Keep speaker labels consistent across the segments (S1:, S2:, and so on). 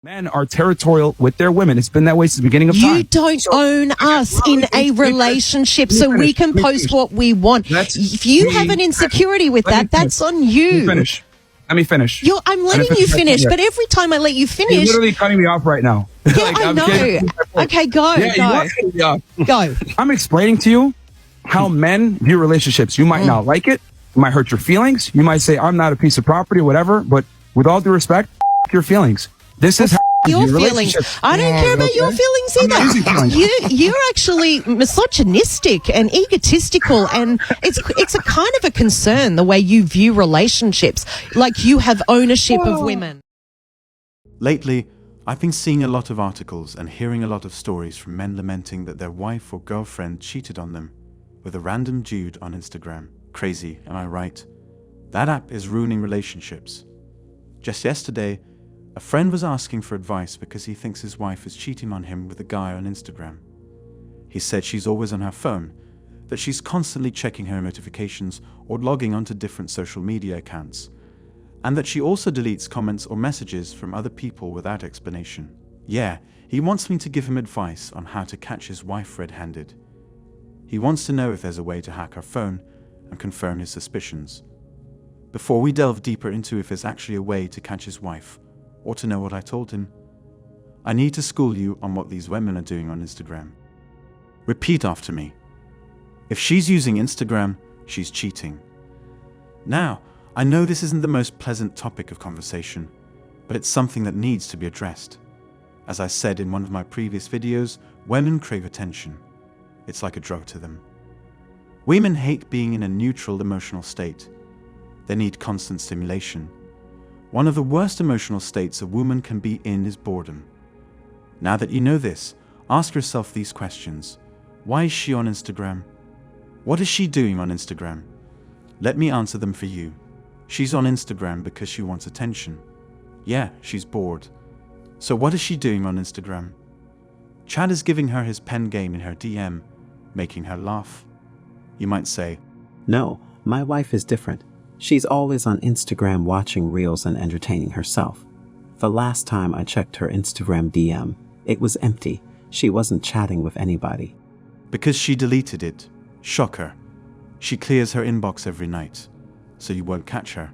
S1: Men are territorial with their women. It's been that way since the beginning of time.
S2: You don't own us in a relationship, so we can post what we want. If you have an insecurity with that, that's on you.
S1: Let me finish.
S2: I'm letting you finish, but every time I let you finish...
S1: You're literally cutting me off right now.
S2: Yeah, I know. Okay, go.
S1: Yeah, you are cutting me off.
S2: Go.
S1: I'm explaining to you how men view relationships. You might not like it. It might hurt your feelings. You might say, I'm not a piece of property or whatever, but with all due respect, your feelings. This is how
S2: your feelings. I don't care about your feelings either. You're actually misogynistic and egotistical, and it's a kind of a concern the way you view relationships, like you have ownership of women.
S3: Lately, I've been seeing a lot of articles and hearing a lot of stories from men lamenting that their wife or girlfriend cheated on them with a random dude on Instagram. Crazy, am I right? That app is ruining relationships. Just yesterday, a friend was asking for advice because he thinks his wife is cheating on him with a guy on Instagram. He said she's always on her phone, that she's constantly checking her notifications or logging onto different social media accounts, and that she also deletes comments or messages from other people without explanation. Yeah, he wants me to give him advice on how to catch his wife red-handed. He wants to know if there's a way to hack her phone and confirm his suspicions. Before we delve deeper into if there's actually a way to catch his wife, or to know what I told him, I need to school you on what these women are doing on Instagram. Repeat after me. If she's using Instagram, she's cheating. Now, I know this isn't the most pleasant topic of conversation, but it's something that needs to be addressed. As I said in one of my previous videos, women crave attention. It's like a drug to them. Women hate being in a neutral emotional state. They need constant stimulation. One of the worst emotional states a woman can be in is boredom. Now that you know this, ask yourself these questions. Why is she on Instagram? What is she doing on Instagram? Let me answer them for you. She's on Instagram because she wants attention. Yeah, she's bored. So what is she doing on Instagram? Chad is giving her his pen game in her DM, making her laugh. You might say,
S4: no, my wife is different. She's always on Instagram watching reels and entertaining herself. The last time I checked her Instagram DM, it was empty. She wasn't chatting with anybody.
S3: Because she deleted it. Shocker. She clears her inbox every night, so you won't catch her.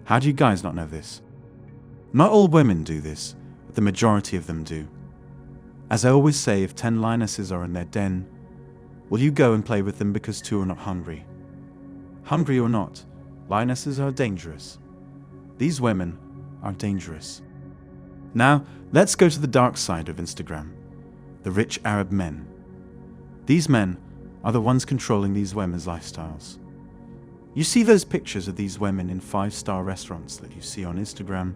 S3: How do you guys not know this? Not all women do this, but the majority of them do. As I always say, if 10 lionesses are in their den, will you go and play with them because 2 are not hungry? Hungry or not, lionesses are dangerous. These women are dangerous. Now, let's go to the dark side of Instagram. The rich Arab men. These men are the ones controlling these women's lifestyles. You see those pictures of these women in 5-star restaurants that you see on Instagram?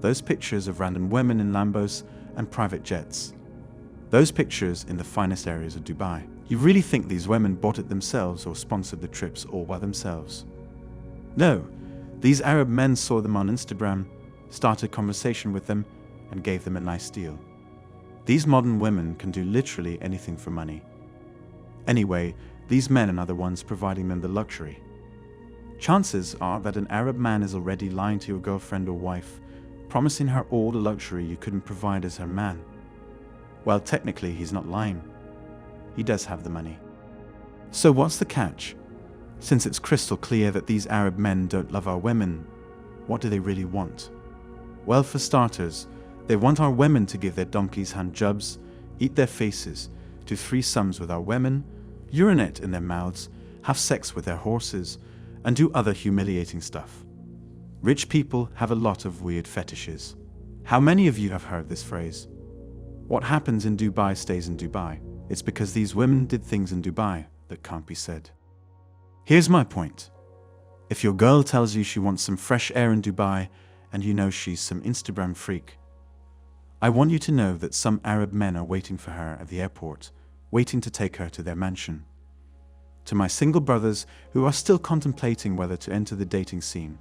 S3: Those pictures of random women in Lambos and private jets. Those pictures in the finest areas of Dubai. You really think these women bought it themselves or sponsored the trips all by themselves? No, these Arab men saw them on Instagram, started conversation with them, and gave them a nice deal. These modern women can do literally anything for money. Anyway, these men are the ones providing them the luxury. Chances are that an Arab man is already lying to your girlfriend or wife, promising her all the luxury you couldn't provide as her man. Well, technically, he's not lying. He does have the money. So what's the catch? Since it's crystal clear that these Arab men don't love our women, what do they really want? Well, for starters, they want our women to give their donkeys hand jobs, eat their faces, do threesomes with our women, urinate in their mouths, have sex with their horses, and do other humiliating stuff. Rich people have a lot of weird fetishes. How many of you have heard this phrase? What happens in Dubai stays in Dubai. It's because these women did things in Dubai that can't be said. Here's my point. If your girl tells you she wants some fresh air in Dubai and you know she's some Instagram freak, I want you to know that some Arab men are waiting for her at the airport, waiting to take her to their mansion. To my single brothers who are still contemplating whether to enter the dating scene,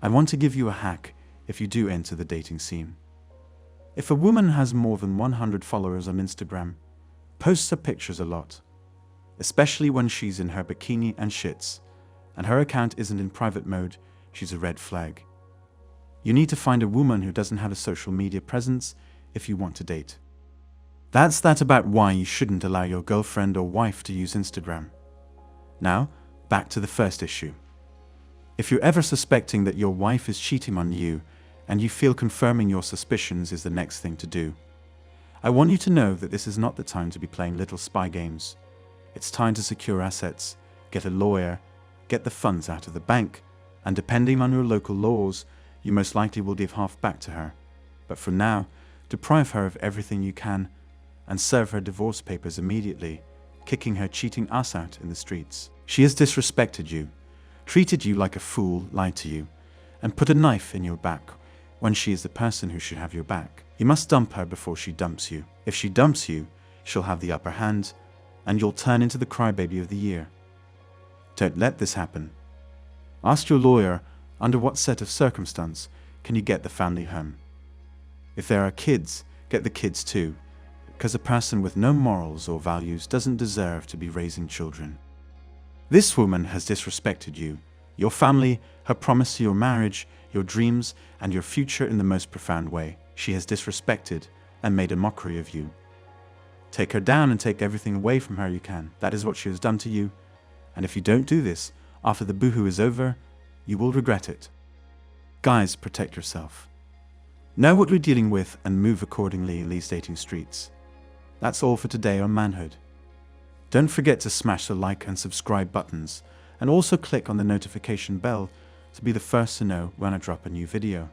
S3: I want to give you a hack if you do enter the dating scene. If a woman has more than 100 followers on Instagram, posts her pictures a lot, especially when she's in her bikini and shits, and her account isn't in private mode, she's a red flag. You need to find a woman who doesn't have a social media presence if you want to date. That's that about why you shouldn't allow your girlfriend or wife to use Instagram. Now, back to the first issue. If you're ever suspecting that your wife is cheating on you and you feel confirming your suspicions is the next thing to do, I want you to know that this is not the time to be playing little spy games. It's time to secure assets, get a lawyer, get the funds out of the bank, and depending on your local laws, you most likely will give half back to her. But for now, deprive her of everything you can and serve her divorce papers immediately, kicking her cheating ass out in the streets. She has disrespected you, treated you like a fool, lied to you, and put a knife in your back when she is the person who should have your back. You must dump her before she dumps you. If she dumps you, she'll have the upper hand, and you'll turn into the crybaby of the year. Don't let this happen. Ask your lawyer under what set of circumstance can you get the family home. If there are kids, get the kids too, because a person with no morals or values doesn't deserve to be raising children. This woman has disrespected you, your family, her promise to your marriage, your dreams, and your future in the most profound way. She has disrespected and made a mockery of you. Take her down and take everything away from her you can. That is what she has done to you, and if you don't do this, after the boohoo is over, you will regret it. Guys, protect yourself. Know what we're dealing with and move accordingly in these dating streets. That's all for today on Manhood. Don't forget to smash the like and subscribe buttons, and also click on the notification bell to be the first to know when I drop a new video.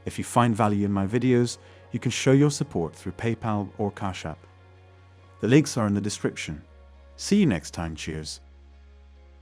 S3: If you find value in my videos, you can show your support through PayPal or Cash App. The links are in the description. See you next time, cheers.